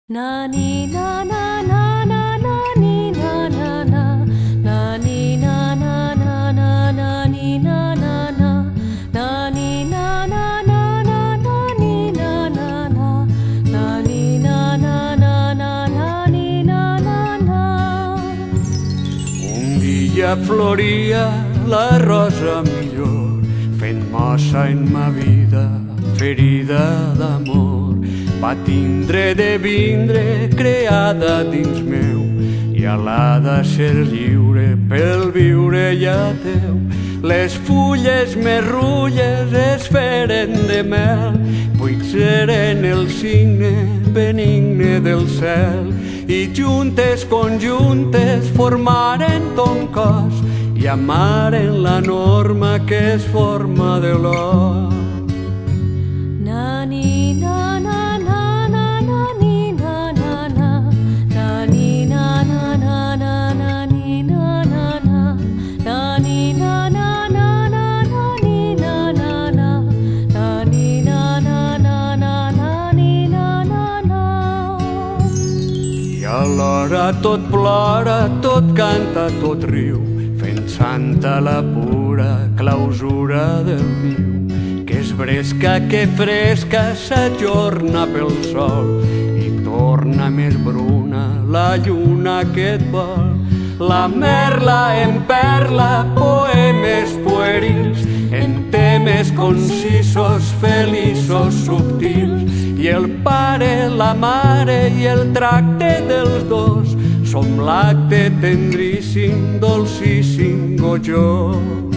Na ni na na na na na ni na na na na ni na na na na na ni na na na na ni na na na na na ni na na na na ni na na na na na ni na na na. Un dia floria la rosa millor, fent mossa en ma vida, ferida d'amor. Va tindre de vindre creada dins meu i a l'ha de ser lliure pel viure ja teu. Les fulles més rulles es feren de mel, buits eren el signe benigne del cel, i juntes conjuntes formaren ton cos i amaren la norma que és forma de l'or. Na ni na na na na na ni na na na na ni na na na na na ni na na na na ni na na na na na ni na na na na ni na na na na na ni na na na. I alhora tot plora, tot canta, tot riu, fent santa la pura clausura del viu, que és bresca, que fresca s'ajorna pel sol i torna més bruna la lluna que et vol. La merla en perla poemes puerils, en temes concisos, feliços, subtils, i el pare, la mare i el tracte dels dos som l'acte tendríssim, dolcíssim, gojós.